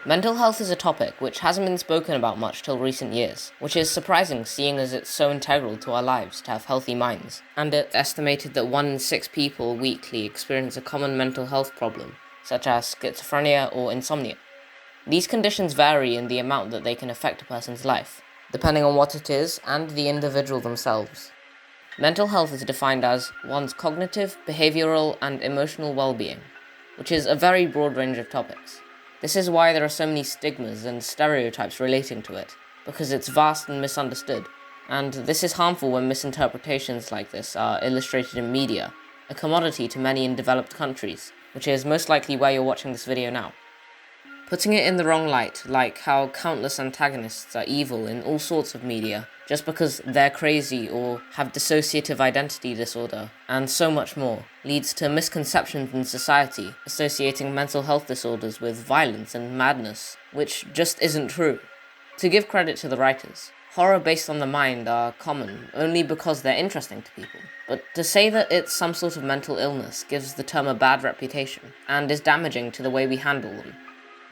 Mental health is a topic which hasn't been spoken about much till recent years, which is surprising seeing as it's so integral to our lives to have healthy minds, and it's estimated that 1 in 6 people weekly experience a common mental health problem, such as schizophrenia or insomnia. These conditions vary in the amount that they can affect a person's life, depending on what it is and the individual themselves. Mental health is defined as one's cognitive, behavioral, and emotional well-being, which is a very broad range of topics. This is why there are so many stigmas and stereotypes relating to it, because it's vast and misunderstood, and this is harmful when misinterpretations like this are illustrated in media, a commodity to many in developed countries, which is most likely where you're watching this video now. Putting it in the wrong light, like how countless antagonists are evil in all sorts of media, just because they're crazy or have dissociative identity disorder, and so much more, leads to misconceptions in society associating mental health disorders with violence and madness, which just isn't true. To give credit to the writers, horror based on the mind are common only because they're interesting to people, but to say that it's some sort of mental illness gives the term a bad reputation, and is damaging to the way we handle them.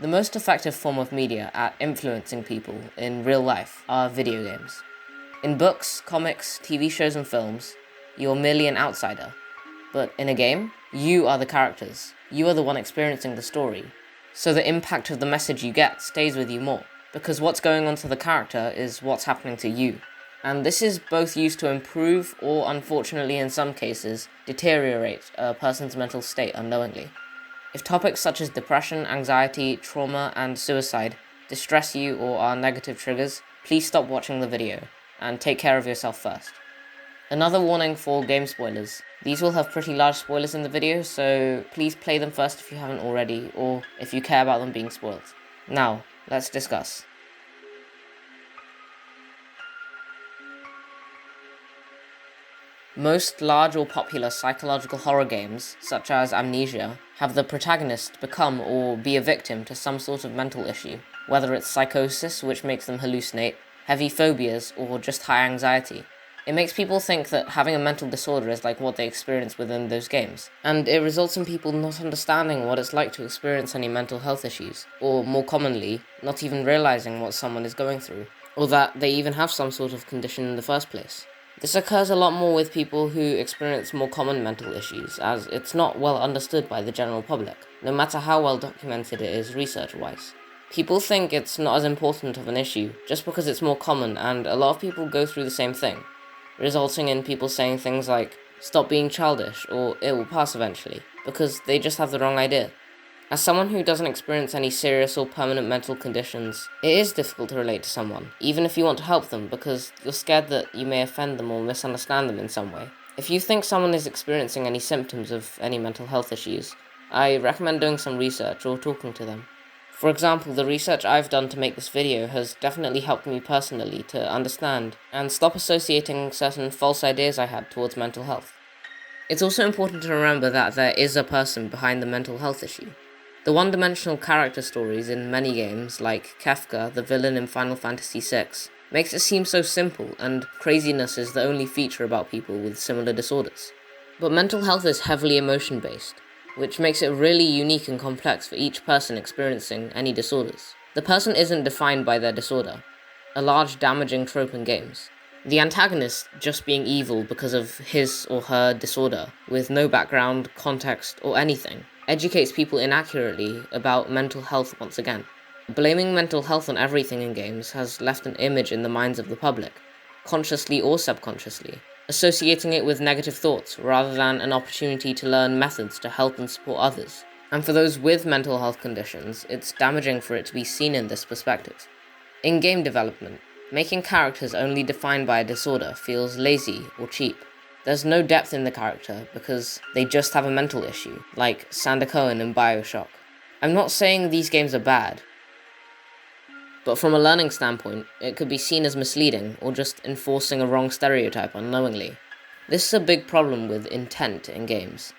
The most effective form of media at influencing people in real life are video games. In books, comics, TV shows, and films, you're merely an outsider. But in a game, you are the characters. You are the one experiencing the story. So the impact of the message you get stays with you more, because what's going on to the character is what's happening to you. And this is both used to improve or, unfortunately in some cases, deteriorate a person's mental state unknowingly. If topics such as depression, anxiety, trauma, and suicide distress you or are negative triggers, please stop watching the video, and take care of yourself first. Another warning for game spoilers. These will have pretty large spoilers in the video, so please play them first if you haven't already, or if you care about them being spoiled. Now, let's discuss. Most large or popular psychological horror games, such as Amnesia, have the protagonist become or be a victim to some sort of mental issue, whether it's psychosis, which makes them hallucinate, heavy phobias, or just high anxiety. It makes people think that having a mental disorder is like what they experience within those games, and it results in people not understanding what it's like to experience any mental health issues, or more commonly, not even realizing what someone is going through, or that they even have some sort of condition in the first place. This occurs a lot more with people who experience more common mental issues, as it's not well understood by the general public, no matter how well documented it is research-wise. People think it's not as important of an issue, just because it's more common, and a lot of people go through the same thing, resulting in people saying things like, "Stop being childish," or "It will pass eventually," because they just have the wrong idea. As someone who doesn't experience any serious or permanent mental conditions, it is difficult to relate to someone, even if you want to help them, because you're scared that you may offend them or misunderstand them in some way. If you think someone is experiencing any symptoms of any mental health issues, I recommend doing some research or talking to them. For example, the research I've done to make this video has definitely helped me personally to understand and stop associating certain false ideas I had towards mental health. It's also important to remember that there is a person behind the mental health issue. The one-dimensional character stories in many games, like Kefka, the villain in Final Fantasy VI, makes it seem so simple, and craziness is the only feature about people with similar disorders. But mental health is heavily emotion-based, which makes it really unique and complex for each person experiencing any disorders. The person isn't defined by their disorder, a large damaging trope in games. The antagonist just being evil because of his or her disorder, with no background, context, or anything, educates people inaccurately about mental health once again. Blaming mental health on everything in games has left an image in the minds of the public, consciously or subconsciously, associating it with negative thoughts rather than an opportunity to learn methods to help and support others. And for those with mental health conditions, it's damaging for it to be seen in this perspective. In game development, making characters only defined by a disorder feels lazy or cheap. There's no depth in the character because they just have a mental issue, like Sander Cohen in BioShock. I'm not saying these games are bad, but from a learning standpoint, it could be seen as misleading or just enforcing a wrong stereotype unknowingly. This is a big problem with intent in games,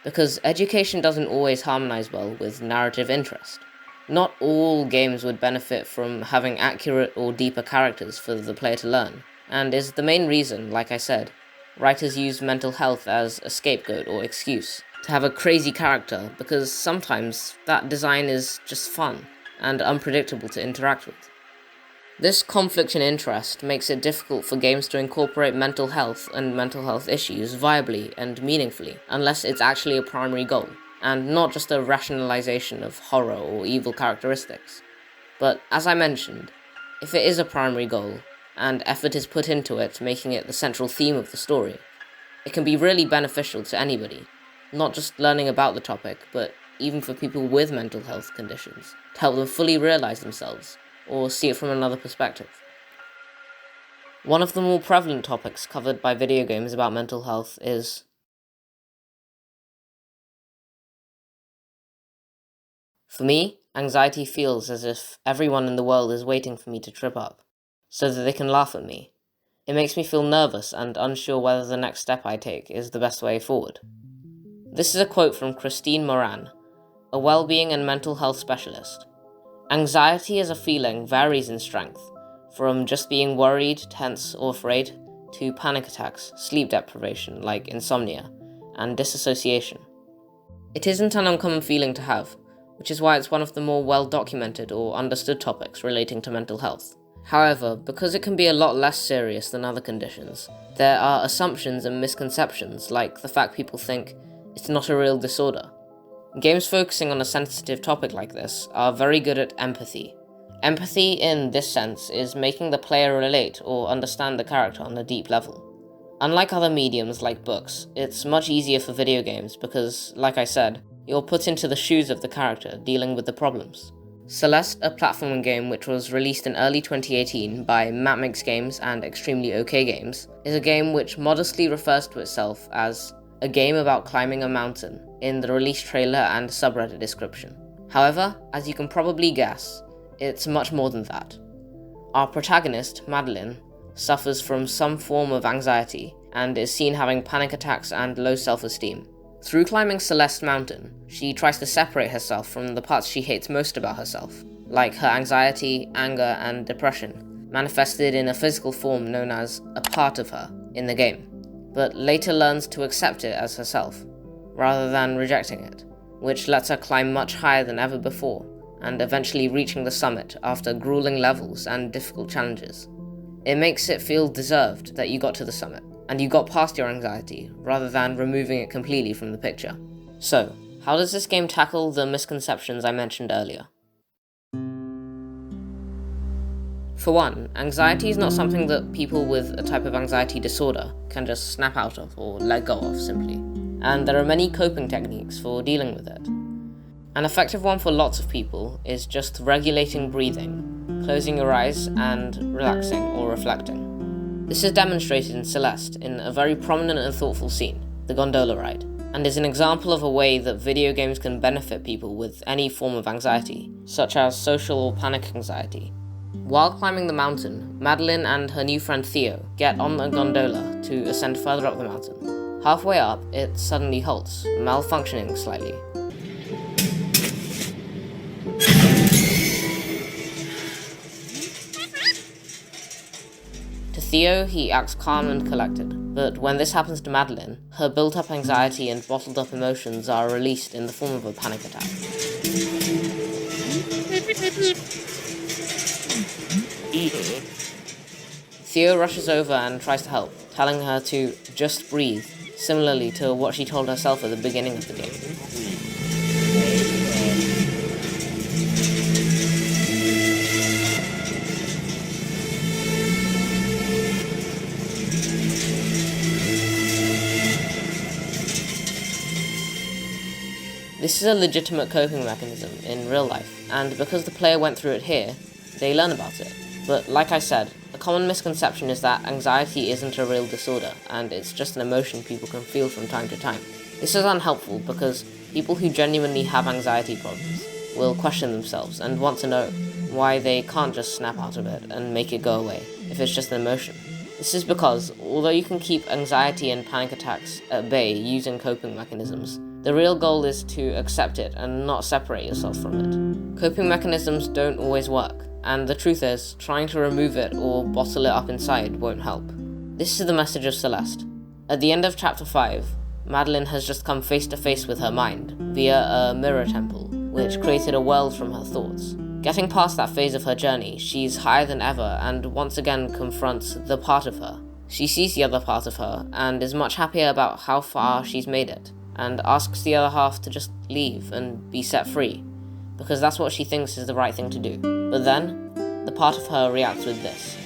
because education doesn't always harmonize well with narrative interest. Not all games would benefit from having accurate or deeper characters for the player to learn, and is the main reason, like I said, writers use mental health as a scapegoat or excuse to have a crazy character, because sometimes that design is just fun. and unpredictable to interact with. This conflict in interest makes it difficult for games to incorporate mental health and mental health issues viably and meaningfully, unless it's actually a primary goal, and not just a rationalization of horror or evil characteristics. But, as I mentioned, if it is a primary goal, and effort is put into it, making it the central theme of the story, it can be really beneficial to anybody, not just learning about the topic, but even for people with mental health conditions, to help them fully realize themselves, or see it from another perspective. One of the more prevalent topics covered by video games about mental health is for me, anxiety feels as if everyone in the world is waiting for me to trip up, so that they can laugh at me. It makes me feel nervous and unsure whether the next step I take is the best way forward. This is a quote from Christine Moran, a well-being and mental health specialist. Anxiety as a feeling varies in strength, from just being worried, tense, or afraid, to panic attacks, sleep deprivation like insomnia, and disassociation. It isn't an uncommon feeling to have, which is why it's one of the more well-documented or understood topics relating to mental health. However, because it can be a lot less serious than other conditions, there are assumptions and misconceptions like the fact people think it's not a real disorder. Games focusing on a sensitive topic like this are very good at empathy. Empathy, in this sense, is making the player relate or understand the character on a deep level. Unlike other mediums like books, it's much easier for video games because, like I said, you're put into the shoes of the character dealing with the problems. Celeste, a platforming game which was released in early 2018 by Matmix Games and Extremely OK Games, is a game which modestly refers to itself as a game about climbing a mountain in the release trailer and subreddit description. However, as you can probably guess, it's much more than that. Our protagonist, Madeline, suffers from some form of anxiety and is seen having panic attacks and low self-esteem. Through climbing Celeste Mountain, she tries to separate herself from the parts she hates most about herself, like her anxiety, anger, and depression, manifested in a physical form known as a part of her in the game, but later learns to accept it as herself, rather than rejecting it, which lets her climb much higher than ever before, and eventually reaching the summit after grueling levels and difficult challenges. It makes it feel deserved that you got to the summit, and you got past your anxiety, rather than removing it completely from the picture. So, how does this game tackle the misconceptions I mentioned earlier? For one, anxiety is not something that people with a type of anxiety disorder can just snap out of or let go of simply, and there are many coping techniques for dealing with it. An effective one for lots of people is just regulating breathing, closing your eyes, and relaxing or reflecting. This is demonstrated in Celeste in a very prominent and thoughtful scene, the gondola ride, and is an example of a way that video games can benefit people with any form of anxiety, such as social or panic anxiety. While climbing the mountain, Madeline and her new friend Theo get on the gondola to ascend further up the mountain. Halfway up, it suddenly halts, malfunctioning slightly. To Theo, he acts calm and collected, but when this happens to Madeline, her built-up anxiety and bottled-up emotions are released in the form of a panic attack. Theo rushes over and tries to help, telling her to just breathe, similarly to what she told herself at the beginning of the game. This is a legitimate coping mechanism in real life, and because the player went through it here, they learn about it. But like I said, a common misconception is that anxiety isn't a real disorder, and it's just an emotion people can feel from time to time. This is unhelpful because people who genuinely have anxiety problems will question themselves and want to know why they can't just snap out of it and make it go away if it's just an emotion. This is because, although you can keep anxiety and panic attacks at bay using coping mechanisms, the real goal is to accept it and not separate yourself from it. Coping mechanisms don't always work, and the truth is, trying to remove it or bottle it up inside won't help. This is the message of Celeste. At the end of Chapter 5, Madeline has just come face to face with her mind via a mirror temple, which created a world from her thoughts. Getting past that phase of her journey, she's higher than ever and once again confronts the part of her. She sees the other part of her and is much happier about how far she's made it, and asks the other half to just leave and be set free, because that's what she thinks is the right thing to do. But then, the part of her reacts with this.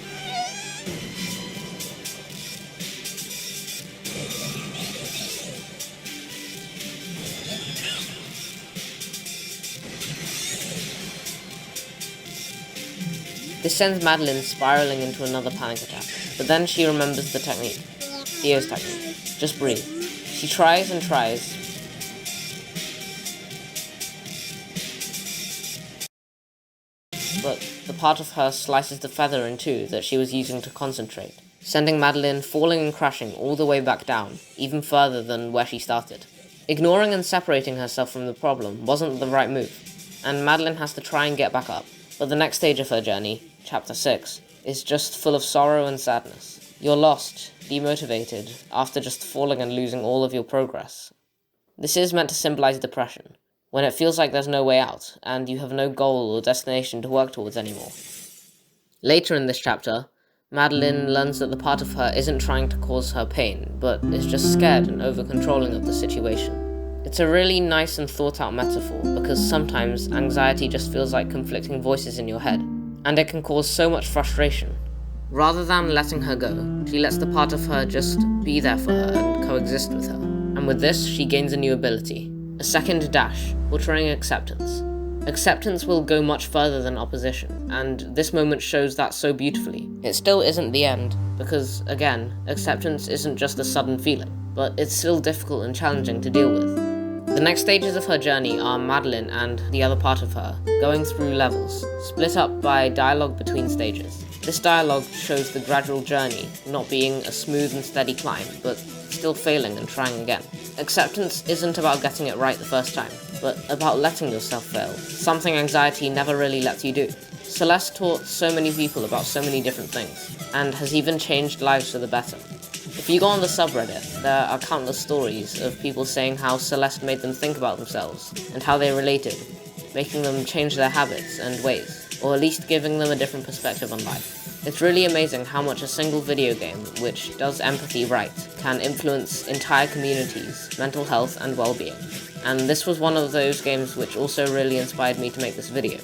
This sends Madeline spiraling into another panic attack, but then she remembers the technique. Theo's technique. Just breathe. She tries and tries, but the part of her slices the feather in two that she was using to concentrate, sending Madeline falling and crashing all the way back down, even further than where she started. Ignoring and separating herself from the problem wasn't the right move, and Madeline has to try and get back up. But the next stage of her journey, Chapter 6, is just full of sorrow and sadness. You're lost, demotivated, after just falling and losing all of your progress. This is meant to symbolize depression, when it feels like there's no way out, and you have no goal or destination to work towards anymore. Later in this chapter, Madeline learns that the part of her isn't trying to cause her pain, but is just scared and over-controlling of the situation. It's a really nice and thought-out metaphor, because sometimes anxiety just feels like conflicting voices in your head, and it can cause so much frustration. Rather than letting her go, she lets the part of her just be there for her and coexist with her. And with this, she gains a new ability, a second dash, portraying acceptance. Acceptance will go much further than opposition, and this moment shows that so beautifully. It still isn't the end, because, again, acceptance isn't just a sudden feeling, but it's still difficult and challenging to deal with. The next stages of her journey are Madeline and the other part of her going through levels, split up by dialogue between stages. This dialogue shows the gradual journey, not being a smooth and steady climb, but still failing and trying again. Acceptance isn't about getting it right the first time, but about letting yourself fail, something anxiety never really lets you do. Celeste taught so many people about so many different things, and has even changed lives for the better. If you go on the subreddit, there are countless stories of people saying how Celeste made them think about themselves, and how they related, making them change their habits and ways, or at least giving them a different perspective on life. It's really amazing how much a single video game, which does empathy right, can influence entire communities' mental health and well-being. And this was one of those games which also really inspired me to make this video.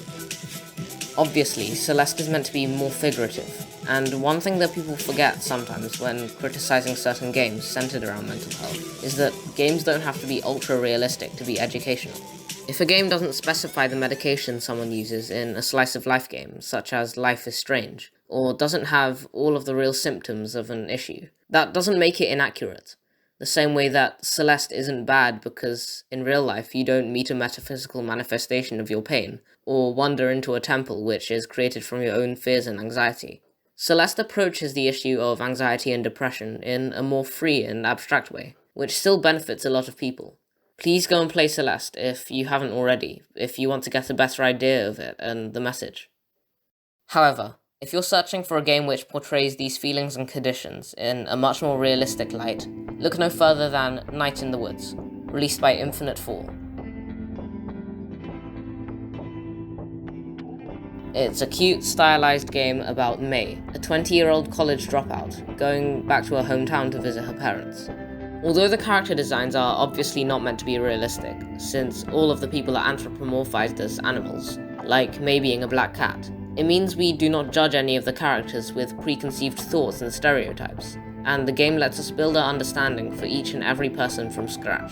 Obviously, Celeste is meant to be more figurative, and one thing that people forget sometimes when criticizing certain games centered around mental health is that games don't have to be ultra-realistic to be educational. If a game doesn't specify the medication someone uses in a slice-of-life game, such as Life is Strange, or doesn't have all of the real symptoms of an issue, that doesn't make it inaccurate. The same way that Celeste isn't bad because in real life you don't meet a metaphysical manifestation of your pain, or wander into a temple which is created from your own fears and anxiety. Celeste approaches the issue of anxiety and depression in a more free and abstract way, which still benefits a lot of people. Please go and play Celeste if you haven't already, if you want to get a better idea of it and the message. However, if you're searching for a game which portrays these feelings and conditions in a much more realistic light, look no further than Night in the Woods, released by Infinite Fall. It's a cute, stylized game about May, a 20-year-old college dropout, going back to her hometown to visit her parents. Although the character designs are obviously not meant to be realistic, since all of the people are anthropomorphized as animals, like May being a black cat, it means we do not judge any of the characters with preconceived thoughts and stereotypes, and the game lets us build our understanding for each and every person from scratch.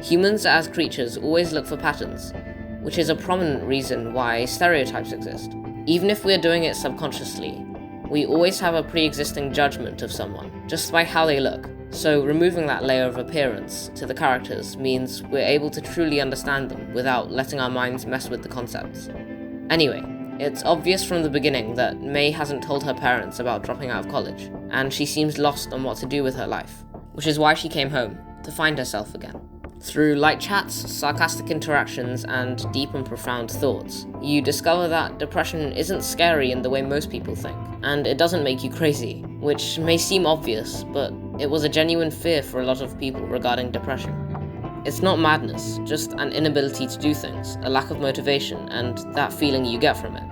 Humans as creatures always look for patterns, which is a prominent reason why stereotypes exist. Even if we're doing it subconsciously, we always have a pre-existing judgment of someone, just by how they look. So removing that layer of appearance to the characters means we're able to truly understand them without letting our minds mess with the concepts. Anyway, it's obvious from the beginning that May hasn't told her parents about dropping out of college, and she seems lost on what to do with her life, which is why she came home, to find herself again. Through light chats, sarcastic interactions, and deep and profound thoughts, you discover that depression isn't scary in the way most people think, and it doesn't make you crazy, which may seem obvious, but it was a genuine fear for a lot of people regarding depression. It's not madness, just an inability to do things, a lack of motivation, and that feeling you get from it.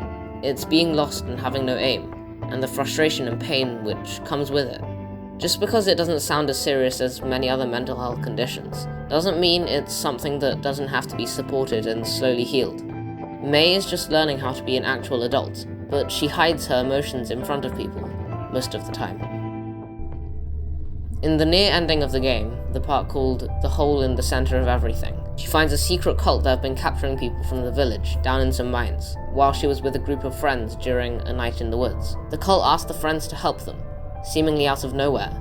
It's being lost and having no aim, and the frustration and pain which comes with it. Just because it doesn't sound as serious as many other mental health conditions, doesn't mean it's something that doesn't have to be supported and slowly healed. May is just learning how to be an actual adult, but she hides her emotions in front of people, most of the time. In the near ending of the game, the part called The Hole in the Center of Everything, she finds a secret cult that have been capturing people from the village down in some mines, while she was with a group of friends during a night in the woods. The cult asked the friends to help them, seemingly out of nowhere,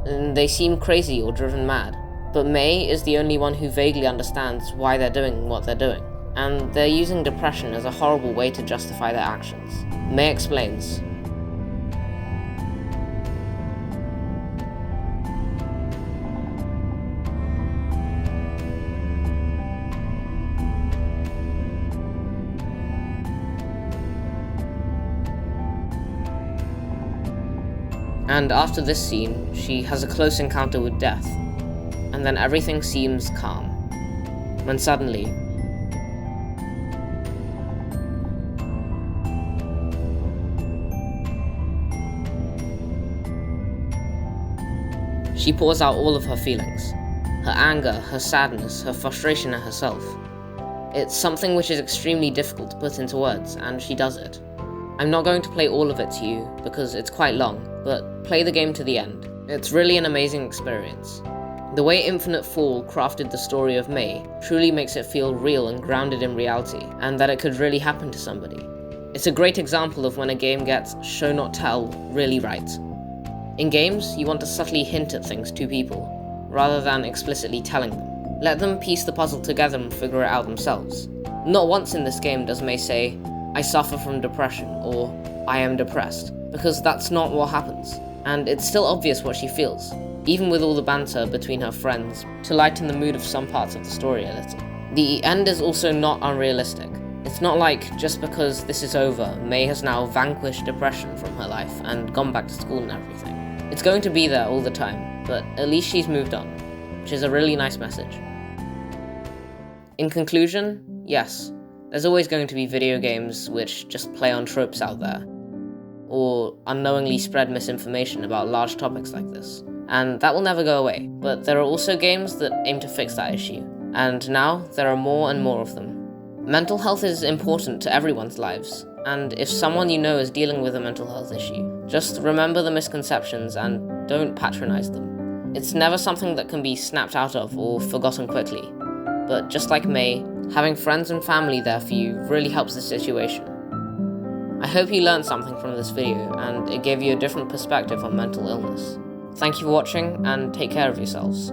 and they seem crazy or driven mad. But May is the only one who vaguely understands why they're doing what they're doing, and they're using depression as a horrible way to justify their actions. May explains, and after this scene, she has a close encounter with death, and then everything seems calm, when suddenly, she pours out all of her feelings, her anger, her sadness, her frustration at herself. It's something which is extremely difficult to put into words, and she does it. I'm not going to play all of it to you, because it's quite long, but play the game to the end. It's really an amazing experience. The way Infinite Fall crafted the story of May truly makes it feel real and grounded in reality, and that it could really happen to somebody. It's a great example of when a game gets show not tell really right. In games, you want to subtly hint at things to people, rather than explicitly telling them. Let them piece the puzzle together and figure it out themselves. Not once in this game does May say, "I suffer from depression," or "I am depressed," because that's not what happens, and it's still obvious what she feels, even with all the banter between her friends, to lighten the mood of some parts of the story a little. The end is also not unrealistic. It's not like, just because this is over, May has now vanquished depression from her life and gone back to school and everything. It's going to be there all the time, but at least she's moved on, which is a really nice message. In conclusion, yes, there's always going to be video games which just play on tropes out there, or unknowingly spread misinformation about large topics like this, and that will never go away. But there are also games that aim to fix that issue, and now there are more and more of them. Mental health is important to everyone's lives, and if someone you know is dealing with a mental health issue, just remember the misconceptions and don't patronize them. It's never something that can be snapped out of or forgotten quickly, but just like May, having friends and family there for you really helps the situation. I hope you learned something from this video, and it gave you a different perspective on mental illness. Thank you for watching, and take care of yourselves.